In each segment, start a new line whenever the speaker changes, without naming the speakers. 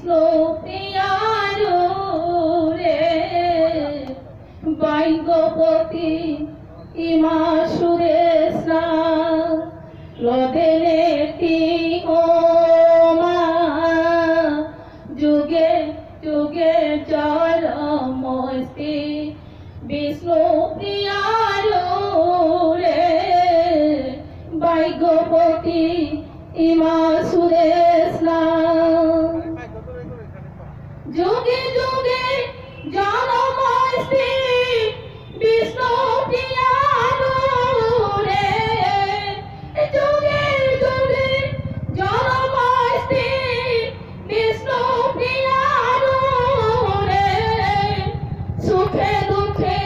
বিষ্ণু প্রিয়ারো রে বাইগপতি ইমা সুরেশা রদেনে ও মা যুগে যুগে জল মস্তি বিষ্ণু প্রিয়ারো রে বাইগপতি ইমা সুরেশা যুগে যুগে জল মস্তি বিষ্ণু প্রিয়ারো রে যুগে যুগে জল মস্তি বিষ্ণু প্রিয়ারো রে সুখে দুঃখে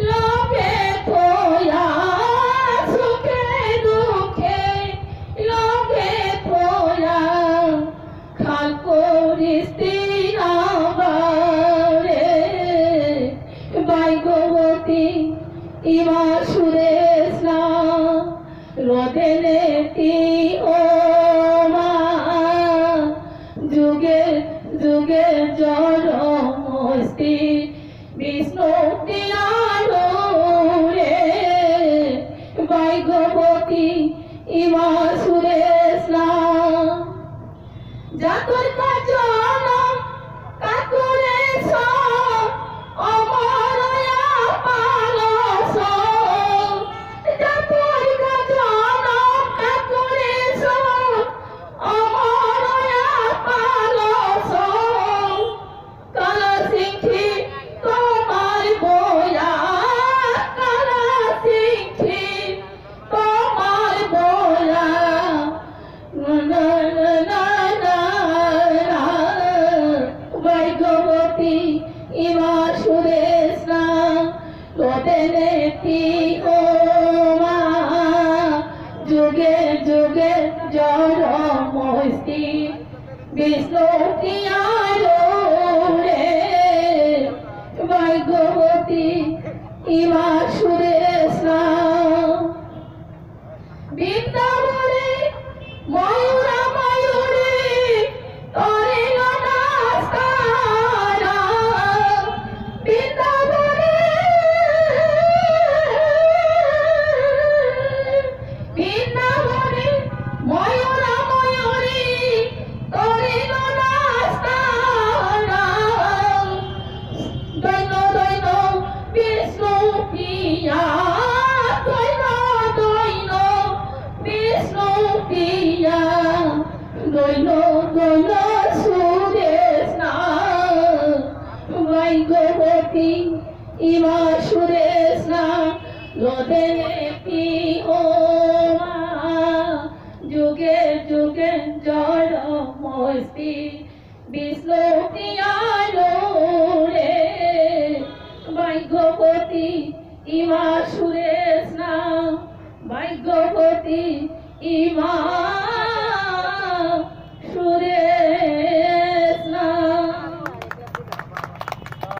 লোকে থোয়া সুখে দুঃখে লোকে থোয়া খাল করিস্তি বাইগবতী ইমা সুরেশা রদেনে ও মা যুগে যুগে জল মস্তি বিষ্ণু প্রিয়ারো রে বাইগবতী ইমা সুরেশা জাতর কাজন কাকুরে অমরয়া পালস জাতর কাজন কাকুরে অমরয়া পালস কালা সিংহি তোমার বয়া কালা সিংহি তোমার বয়া বাইগবতী ইমা সুরেশা রদেনে ও মা যুগে যুগে জল মস্তি বিষ্ণু প্রিয়ারো রে বাইগবতী ইমা সুরেশা বৃন্দাবনে ময়ূরা ময়ূরী তরে নমস্কারা বৃন্দাবনে বৃন্দাবনে ময়ূরা ময়ূরী তরে নমস্কারা দৈন দৈন বিষ্ণু প্রিয়া দৈন দৈন বিষ্ণু প্রিয়া দৈন দৈন সুরেশা বাইগবতী ইমা সুরেশা রদেনে ও মা যুগে যুগে জল মস্তি বিষ্ণু প্রিয়ারো রে বাইগবতী ইমা সুরেশা বাইগবতী ইমা